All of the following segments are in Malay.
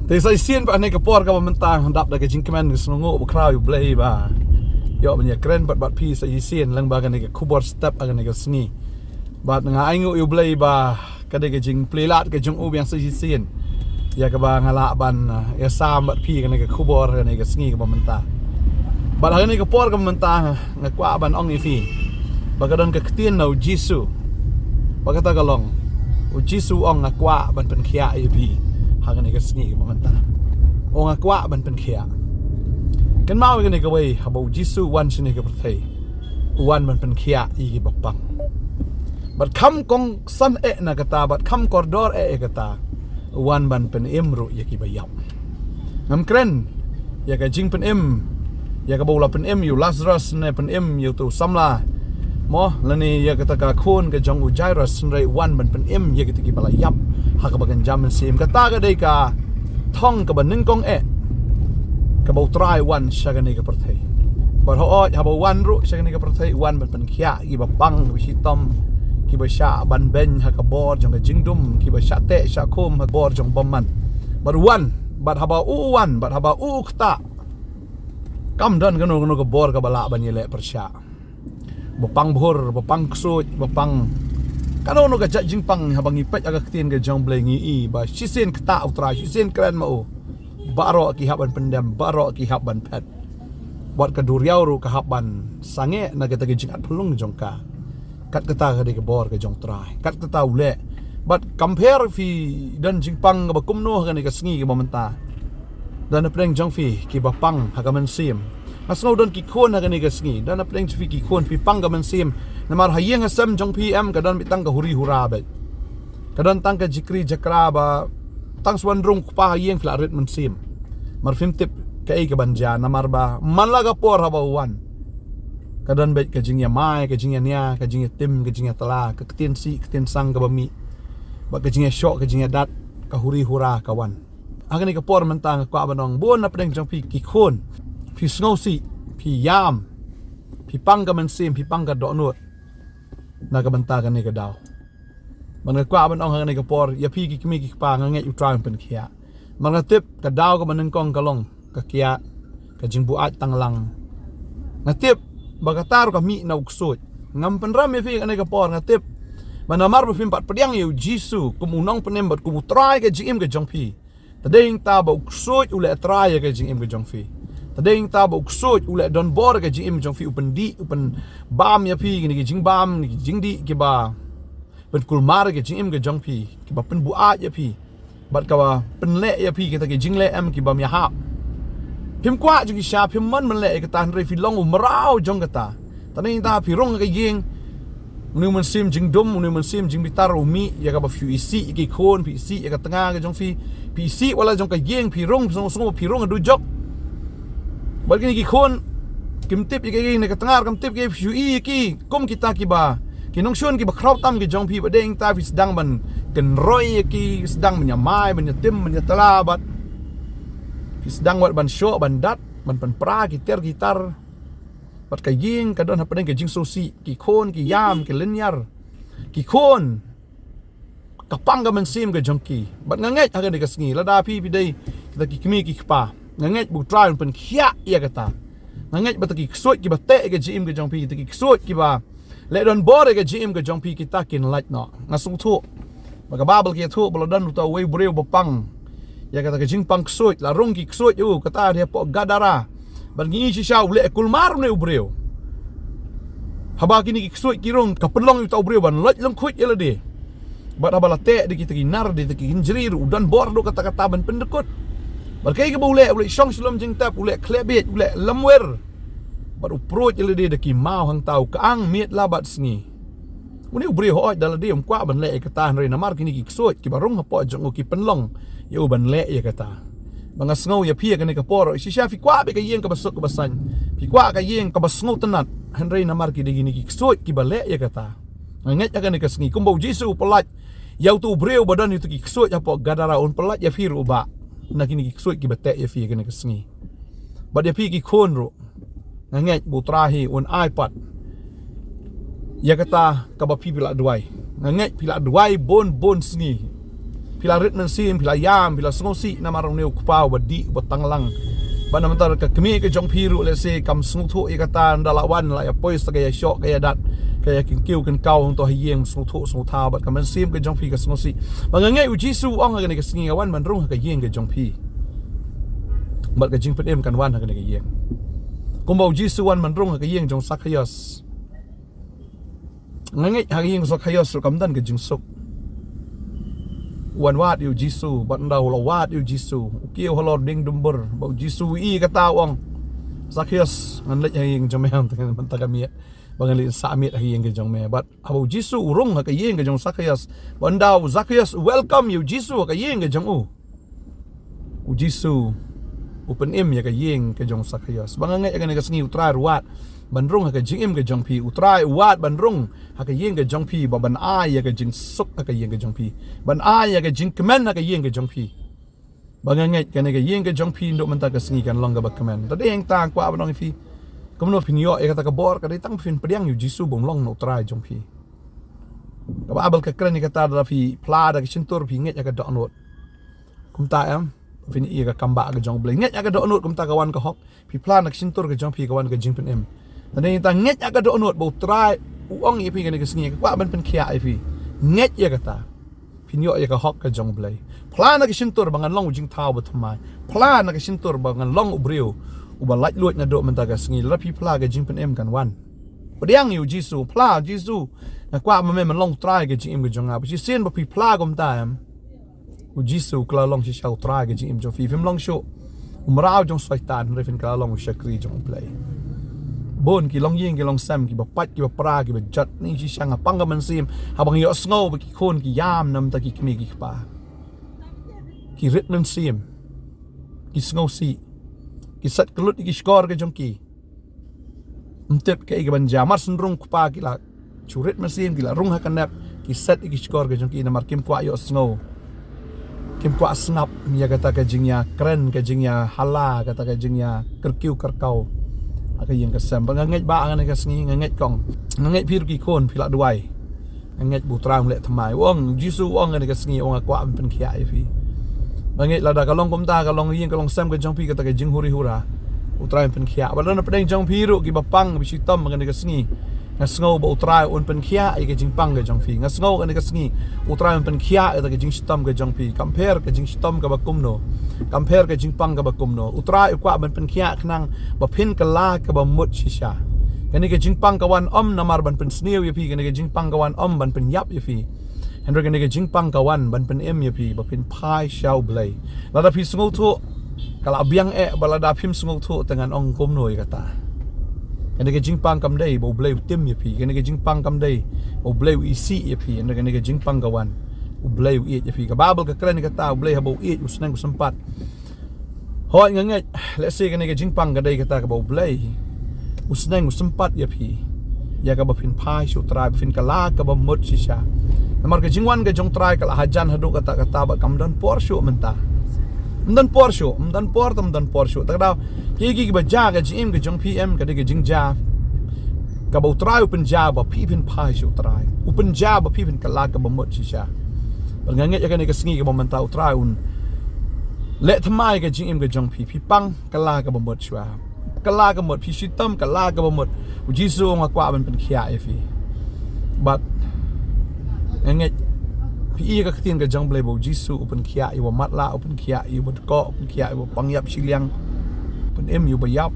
Tapi saya sian pak ni kepor ka mentang handap dah ke jingkeman senunguk berkrau you play ba. Yo banyak keren bat pi saya sian lang ba kan ni khubor step agan ni sengi. Bat nga aingu you play ba kadai ke jing play lat ke jung u yang saya sian. Ya ke ba ngala ban ya sam bat pi kan ni khubor kan ni sengi ke mentang. Bat hari ni kepor ka mentang ngakwa ban ong ifi. Bagadon ke ketien nau Jisu. Bagata galong. Jisu ong ngakwa ban pynkhiah ipi. Hagan ni sengi ke mentang. Ong ngakwa ban pynkhiah. Kan mau kan ni ke wei habau Jisu wan sini ke perthai. Wan ban pynkhiah i bapang. Bat kham kong san na kata bat kham koridor kata. Wan ban pen imru ya ki bayap. Ngam keren ya ka jing pen im. Ya ka bola pen im you Lazarus ne pen im you tu samla. Mo lani ya kata ka khun ke jong u Jairus nrai wan ban pen im ya kita ki balayap. Ha ka bagan jam sim kata ka dei ka thong ka ban ning kong ka bau try wan shagani ka perthai. Bar ho ha bau wan ru shagani ka perthai wan ban pynkhiah ki bapang bi hitom ki ba sha ban ben ha ka bor jong ka jingdum ki ba sha te sha khum ha bor jong bomman. Bar wan bat ha ba u wan bat ha ba u khta. Kam dan kanu ka bor ka bala ban yele persya. Bapang bhur bapang ksut bapang kanu no ka jingpang habang ipet aga ketien ke jong blengi i ba sisen khta utra sisen keren mau. Baro ki haban pendam baro ki haban pet buat ka duriau ru ka haban sange na kita jingat pelung jongka kat kata ka de ke bor ke jong trai kat kata ule but compare fi dan jingpang ba kumno ka ni ka sengi ke momenta dan apreng jong fi ki bapang ha ka man sim asno don ki khon ha ka ni ka sengi dan apreng fi ki khon fi pang ka man sim namar hayeng asam jong pm ka dan mitang ka huri hura ba ka dan tang ka jikri jakra ba tang swan rung pa hayeng flaret man sim marfim tip kai ke banja namar ba malaga por habawan kadan bet ke jingya mai ke jingya nia ke jingya tim ke jingya tala ke ketien si ketien sang ke bami ba ke jingya syok ke jingya dat ka huri hura kawan agani ke por mentang kwa banong bon na pedeng jong pi ki khon pi sngo si pi yam pi pang ka men sim pi pang ka do nut na ka banta ka ni ka daw man kwa banong agani ke por ya pi ki kimi ki pa nganget u try pynkhiah mga tip ka daw ka manengkong kalong ka kia ka jingbuat tanglang nga tip bagatar ka mi na uksot ngam penram me fi ka por nga tip manamar ba fim pat pediang yu Jisu kumunong penembat kumu try ka jingim ka jongpi tadeng ta ba uksot ule try ka jingim ka jongfi tadeng ta ba uksot ule don bor ka jingim jongfi upen di upen bam ya pi ni jing bam ni jing di ki ba pen kulmar ka jingim ka jongpi ki ba pen buat ya pi bat kawa penle ya pi kita ke jingle am ki bam ya hap pim kwa ju ki sha pim man le ka tan re fi long umrao jong kata tani ta pi rong ka yeng nu man sim jing dum nu man sim jing bitar umi ya ka ba fi isi ki khon pi isi ya ka tanga ka jong fi pi isi wala jong ka yeng pi rong song pi rong du jok bat ki khon kim tip ki yeng ne ka tanga kam tip ki fi i ki kom kita ki ba ki nong shun ki ba khrau tam ki jong pi ba deng ta fi sedang ban ken roy ki sedang menyamai menyetim menyetelabat ki sedang wat ban syok ban dat ban pra gitar bat ka ying ka don hapen ke jing sosi ki khon ki yam ki linyar ki khon kapang ka mensim ke jongki bat nganget ha ka sengi lada pi dei kita ki kimi ki pa nganget bu try pynkhiah ya kata nganget bat ki ksut ki bate ke jim ke jongpi ki ksut ki ba le don bore ke jim ke jongpi kita kin light no ngasung thu maka babel kia thu bolodan uta wei breu bapang ya kata ke jingpang ksut la rong ki ksut yu kata dia po gadara ban ngi si sha ule kulmar ne ubreu haba kini ki ksut ki rong ka pelong uta ubreu ban loj long khut yela de bat abala te de kita kinar de ki injrir udan bor do kata-kata ban pendekut berkai ke ule shong shlom jing tap ule klebet ule lamwer bat uproj yela de ki mau hang tau kaang miet labat sengi uni ubri ho dal dia kwa ban le kata re namar kini ki ksut ki barung hapo jong ki penlong ya ban le ya kata banga sngo ya pia kani ka por si sha fi kwa be ka yeng ka basuk ka basan fi kwa ka yeng ka basngo tenat henry namar ki gini ki ksut ki bale ya kata nget ya kani ka sngi kumbo Jisu pelat ya tu breu badan itu ki ksut hapo gadara un pelat ya fi ruba na kini ki ksut ki bate ya fi kani ka sngi bad ya pi ki khon ro nget butrahi un iPad ya kata ka ba pi pila duai nganget pila duai bon sengi pila ritmen sim pila yam pila sngosi na marong neu kupau badi botanglang bana mentar ka kemi ke jong piru le se kam sngu thu ikatan dalawan la ya pois ka ya shok ka ya dat ka ya kin kiu kan kau to hieng sngu thu sngu tha bat kam sim ke jong pi ka sngosi bangangai u Jisu ong ka ni ka sngi wan man rung ka yeng ke jong pi bat ka jing pen em kan wan ka ni ka yeng kumbau Jisu wan man rung ka yeng jong sakhayos ngangai ha yeng sakhayos ru kam dan ke jing sok wan wat yu Jisu bat ndau lo wat yu Jisu kieu holor ding dumbur bau Jisu I kata wong sakhayos ngan lej hing jong meham ten manta kami bangali samit hing ke jong me bat bau Jisu urung ka yeng ke jong sakhayos bandau sakhayos welcome yu Jisu ka yeng ke jong u Jisu open im ya ka yeng ke jong sakhayos bangangai ka ni ka sngi utrai ruat bandrung ka jing im ke jong pi utrai wat bandrung ha ka yeng ke jong pi ba ban ai ya ka jing suk ha ka yeng ke jong pi ban ai ya ka jing kemen ha ka yeng ke jong pi bangangai ka ni ka yeng ke jong pi ndok menta ka sngi kan long ka ba kemen tadi yang tang kwa abang fi kemuno pinyo e kata ka bor ka tang fin pediang yu Jisu bong long no utrai jong pi ka ba abal ka kren ni kata da fi pla da ka cintur pi nget ya ka dok not kum ta am fin I ka kamba ka jong blai nget ya ka dok not kum ta ka wan ka hok pi plan ka cintur ka jong pi ka wan ka jing pen em tadi ta nget ya ka do not bo try uong I pi ka ni ka sngi ka ban pynkhiah I pi nget ya kata pinyo ya ka hok ka jong blai plan ka sintur bangan long jing thau ba thmai plan ka sintur bangan long ubriu uba lait luat na do menta ka sngi la pi pla ka jing pen em kan wan pediang yu Jisu pla Jisu na kwa ma me man long try ka jing em ka jong a pi sin ba pi pla gom ta am u Jisu kla long si shau try ka jing em jong fi film long show umrao jong saitan refin kla long shakri jong play bon ki long yeng ki long sam ki ba pat ki ba pra ki ba jat ni si shang apang ka man sim habang yo sngo ba ki khon ki yam nam ta ki kmi ki pa ki rit man sim ki sngo si ki sat kelut ki skor ke jong ki mtep ke ban jamar sun rung pa ki la churit man sim ki la rung ha kanap ki sat ki skor ke jong ki na mar kim kwa yo sngo kim kwa snap mi ya kata ka jingya kren ka jingya hala kata ka jingya kerkiu kerkau aka yeng ka sam bangangai ba ngan ka sngi ngangai kong ngangai pir ki kon phila duai ngangai bu trang le thmai wong Jisu wong ngan ka sngi wong kwa pynkhiah I fi bangai la da ka long kom ta ka long yeng ka long sam ka jong pi ka ta ka jing huri hura utrai pynkhiah ba na pedeng jong pi ru ki ba pang bi sitom ngan ka sngi ngasngo ba utrai un pynkhiah I ka jing pang ka jong pi ngasngo ngan ka sngi utrai pynkhiah ta ka jing sitom ka jong pi compare ka jing sitom ka ba kumno compare ka jing pang ka ba kumno utrai kwa ban pynkhiah knang ba phin ka la ka ba mut shisha kani ka jing pang ka wan om namar ban pen snew ya pi kani ka jing pang ka wan om ban pen yap ya pi hendra kani ka jing pang ka wan ban pen em ya pi ba pen pai shau blai la da pi sngol thu kala biang e bala da phim sngol thu tengan ong kom noi kata kani ka jing pang kam dei bo blai tim ya pi kani ka jing pang kam dei bo blai isi ya pi hendra kani ka jing pang ka wan ublay uiet ya fi ka babel ka kren ka ta ublay habo uiet usnang ku sempat hoi ngangai let's say ka ni ka jingpang ka dai ka ta ka ba ublay usnang ku sempat ya fi ya ka ba phin phai su trai phin ka la ka ba mut si sha namar ka jingwan ka jong trai ka la hajan hadu ka ta ba kam dan por shu menta mdan por shu mdan por shu ta da ki ki ba ja ka jim ka jong pm ka de ka jing ja ka ba trai u punjab ba phin phai su trai u punjab ba phin ka la ka ba mut si sha ngangai ya kan ka sngi ka momenta utrai un le thmai ka jing im ka jong pi pang kala ka bomot shwa kala ka mot pi shitam kala ka bomot u Jisu nga kwa ban pynkhiah I fi but ngangai pi ka ktin ka jong blai bo Jisu pynkhiah I wa matla pynkhiah I wa ko pynkhiah I wa pangyap Shillong pen em yu ba yap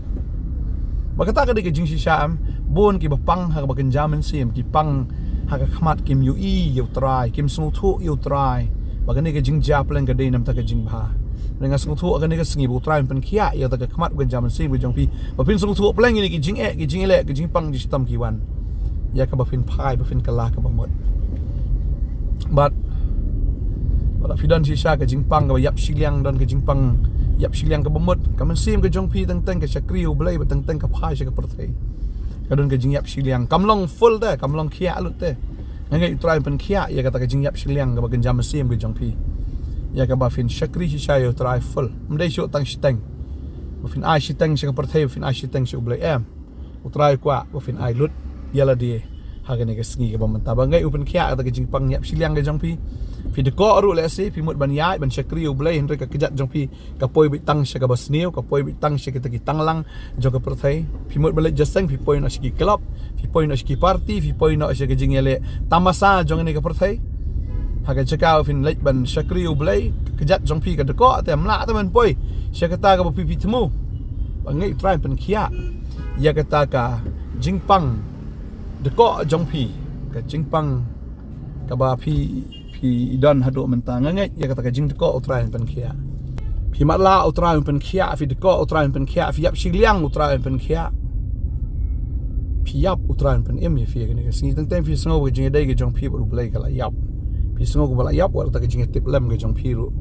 ba kata ka de ka jing shisha am bon ki ba pang ha ba kenjamen sim ki pang haka khmat kim yu I yu trai kim sung thu yu trai bagani ka jing ja plan ka dei nam ta ka jing bha lenga sung thu agani ka sngi bu trai pynkhiah ya ta ka khmat gan jam sim bu jong pi ba pin sung thu plan ni ki jing e ki jing le ki jing pang ji stam ki wan ya ka ba pin phai ba pin kala ka ba mot but wala fidan si sha ka jing pang ka yap Shillong dan ka jing pang yap Shillong ka ba mot ka man sim ka jong pi tang ka shakri u blai ba tang ka phai sha ka perthai kadon ka jing yap Shillong kamlong full de kamlong khia lut de ngai try pynkhiah ya kata ka jing yap Shillong ka ba genjam sim ka jong pi ya ka ba fin shakri si shayo try full mdai sho tang shiteng ba fin ai shiteng sha ka perthai fin ai shiteng sho blai em u try kwa ba fin ai lut yala di haga ni ka sngi ka bamanta bangai upen khia ta ka jing pang nyap Shillong ka jong pi deko ru le si pi mut ban yai ban shakri u blai henre ka kejat jong pi ka poi bi tang sha ka basniu ka poi bi tang sha kita ki tanglang jong ka perthai pi mut balik jaseng pi poi no shiki club pi poi no shiki party pi poi no sha ka jing ele tamasa jong ni ka perthai haga chakau fin lek ban shakri u blai kejat jong pi ka deko te amla ta man poi sha kata ka pi temu bangai try pen khia ya kata ka jingpang deko jong pi ka jingpang ka ba pi don hadu mentang ngai ya kata ka jing deko utrai pen khia pi matla utrai pen khia fi deko utrai pen khia fi yap Shillong utrai pen khia pi yap utrai pen em ya fi ka ni ka sni tang tem fi sngo ka jing dai ka jong pi bu blai ka la yap pi sngo ko la yap wa ta ka jing tip lem ka jong pi ru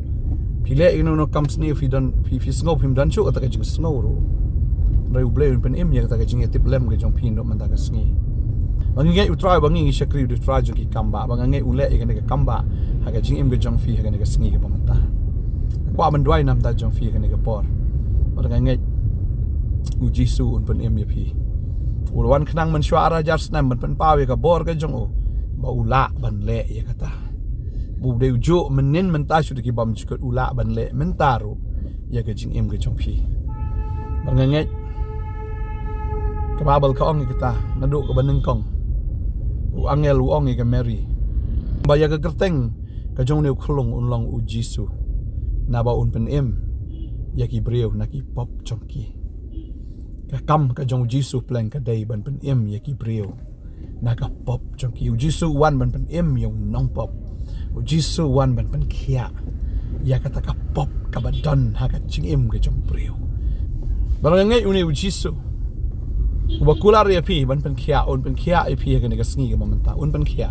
pi le no kam sni fi don fi sngo pim dan chu ta ka jing sngo ru rai blai pen em ya ta ka jing tip lem ka jong pi no man ta ka sni bangai utrai bangai shakri du try jong ki kamba bangai ule ka ni ka kamba ha ka jing em ka jong fi ha ka ni ka sni ka pamanta kwa man dwai nam ta jong fi ka ni ka por bangai u Jisu un pen em ya pi wan khnang man shwa ra jar snam man pen pawe ka bor ka jong o ba ula ban le ya kata bu de jo menin men ta shu ki bam chukut ula ban le men taru ya ka jing em ka jong pi bangai ka babal ka ong kita nadu ka baneng kong u angel u ong ka Mary ba ya ka kerteng ka jong ne khulung un long u Jisu na ba un pen em ya ki breu na ki pop jong ki ka kam ka jong Jisu plan ka dai ban pen em ya ki breu na ka pop jong ki u Jisu wan ban pen em yong nong pop u Jisu wan ban pen khia ya ka ta ka pop ka ba don ha ka jing em ka jong breu barang ngai uni u Jisu ubakular ya pi ban pen khia un pen khia ai pi ka ni ka sngi ka mamanta un pen khia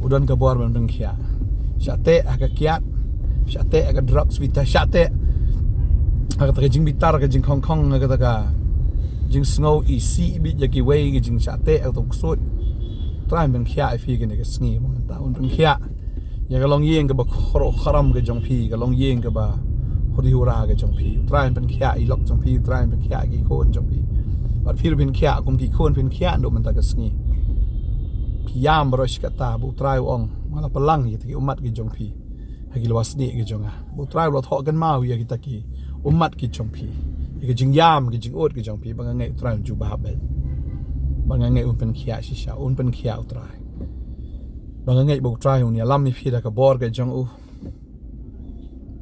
udon ka bor ban pen khia syate ka kiat syate ka drop swita syate ka ta jing bitar ka jing khong khong ka ta ka jing snow isi bi ya ki wei ka jing syate ka tok sut trai pen khia ai pi ka ni ka sngi mamanta un pen khia ya ka long yeng ka ba khoro kharam ka jong pi ka long yeng ka ba khodi hura ka jong pi trai pen khia i lok jong pi trai pen khia ki khon jong pi bat phir pin khia kum ki khon pin khia ndo man ta ka sngi piam rosh kata bu trai ong mala palang ye ki umat ki jong pi hagi lawas ni ki jonga bu trai lo tho kan mau ye kita ki umat ki jong pi ki jing yam ki jing ot ki jong pi bang ngai trai ju ba be bang ngai un pin khia shi sha un pin khia utrai bang ngai bu trai un ya lam ni phi da ka bor ka jong u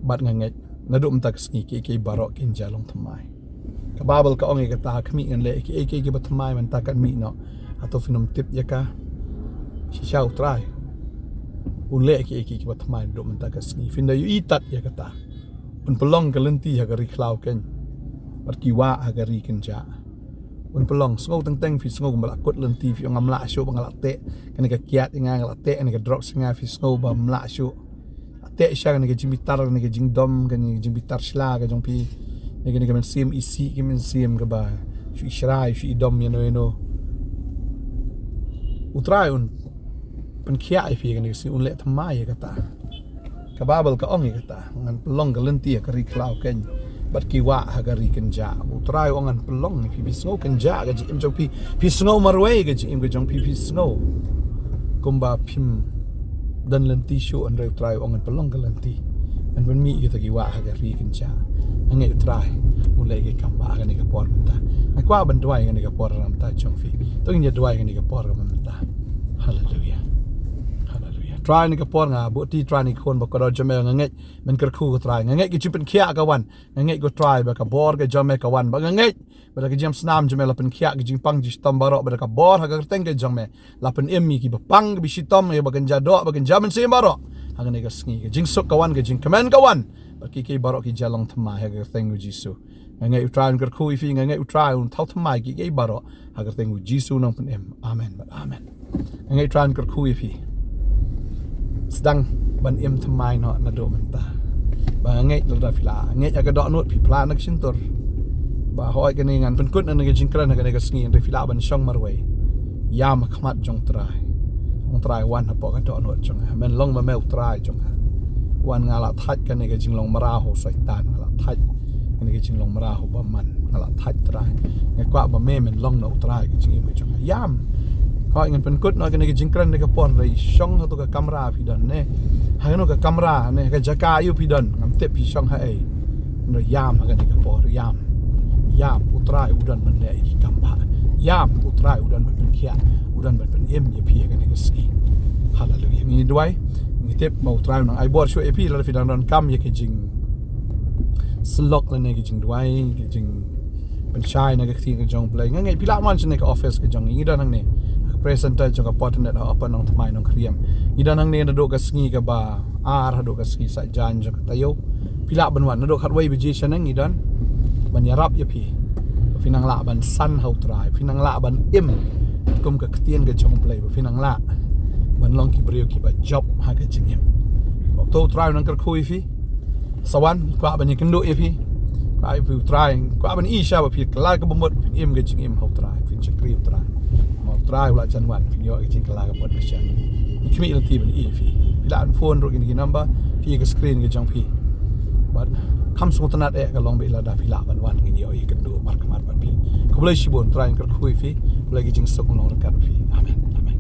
bat ngai na dum tak sngi ki barok kin jalong thamai ka babal ka ong ka ta khmi ngan le ki batmai man ta kan mi no ato finom tip ya ka si shau try un le ki batmai do man ta ka sni fin da yu itat ya ka ta un pelong ka lenti ha ka ri klau ken bat ki wa ha ka ri ken ja un pelong sngo teng fi sngo mala kot lenti fi ngam la shu bangala te kan ka kiat nga ngala te kan ka drop singa fi sngo ba mla shu te sha kan ka jimbitar kan ka jingdom kan jimbitar shla ka jong pi ni kan sim isi kan sim ka ba shu ishrai shu idom no utrai un pen khia ai fi kan si un le thamai ka ta ka babal ka ong ka ta ngan pelong ka lenti ka ri klau ken bat ki wa ha ka ri ken ja utrai ong an pelong fi snow ken ja ga ji im jong pi snow marway ga ji im ga jong pi snow kumba phim dan lenti shu an re utrai ong an pelong ka lenti an ben mi yu ta ki wa ha ka ri ken ja ngai utrai un le ke kamba ga ni ka por ta ai kwa ban dwai ga ni ka por ram ta jong fi to ngi dwai ga ni ka por ga man ta hallelujah try ni ka por nga bu ti try ni khon ba ko jame ngai men kar khu try ngai ki chipen khia ka wan ngai go try ba ka bor ga jame ka wan ba ngai ba ka jam snam jame la pen khia ki jing pang ji stam baro ba ka bor ha ka teng ga jame la pen emmi ki ba pang bi shitom e ba kan jado ba kan jaman se baro ha ga ni ka sngi ga jing sok ka wan ga jing kamen ka wan ba ki baro ki jalong thma ha ga teng Jisu ngai try kar khu fi ngai try un thau thmai ki baro ha ga teng Jisu nong pen em amen ba amen ngai try kar khu fi sedang ban em thamai no na do man ta ba ngai lo da fila ngai aga do not pi plan nak sintor ba hoi ka ni ngan pen kut na ga jingkran na ga sngi re fila ban shong marway ya ma khmat jong trai wan ha po ka do not jong men long ma mel trai jong wan ngala thaj ka ni ga jinglong mara ho saitan ngala thaj ni ga jinglong mara ho ba man ngala thaj trai ngai kwa ba me men long no trai ga jing jong yam kau ingin penkut nak kena jingkran dekat pon dari Shillong atau ke kamera pidan ne hang ke kamera ne ke jaka ayu pidan ngam tep pi Shillong hai no yam hagan dekat pon yam utrai udan benda iki kamba yam utrai udan pynkhiah udan pynkhiah ye pi hagan dekat ski haleluya ni duai ni tep mau utrai nang ai bor shu ep la pidan don kam ye ke jing slok la ne ke jing duai ke jingเป็นชายนะก็ที่กระจงเปลยงั้นไงพี่ละมันจะในออฟฟิศกระจงอย่างนี้ด้านนั่งเนี่ยเพรสเซนเตอร์จงกับ Potternet เอาไปNongthymmai Nongkhryiemนี่ด้านนั่งเนี่ยนะดูกับสกีกับบาร์ดูกับสกีสัจจานจงกับตะโยพี่ละบันวันนะดูขัดไว้บิจิชันนั่งนี่ด้านบันยารับยาพี่พี่นังละบันสั้นเฮาตรายพี่นังละบันอิ่มกุมกับเตียนกระจงเปลยพี่นังละบันลองกี่บริโภคกี่บาจ็อบหากระจงเยี่ยมบอกโตตรายนั่งกระคุยพี่สวรรค์กว่าบันยังกันดูพี่กว่าพี่ตรายกว่าบันอีชาว่าพี่กลายกับบมดพี่อิ่มกระจงอิ่มเฮาตรายพี่จะกรีบตรายtry ulah janwan video kijing kelaga buat macam ni ikmi nanti ben fi bila phone ro ini number pi ke screen ke jang pi but kam semua tenat ke long bila dah pila ban wan ngini oi kendu mar kemar ban pi ko boleh sibon try ker khui fi boleh kijing sok long rekat fi amen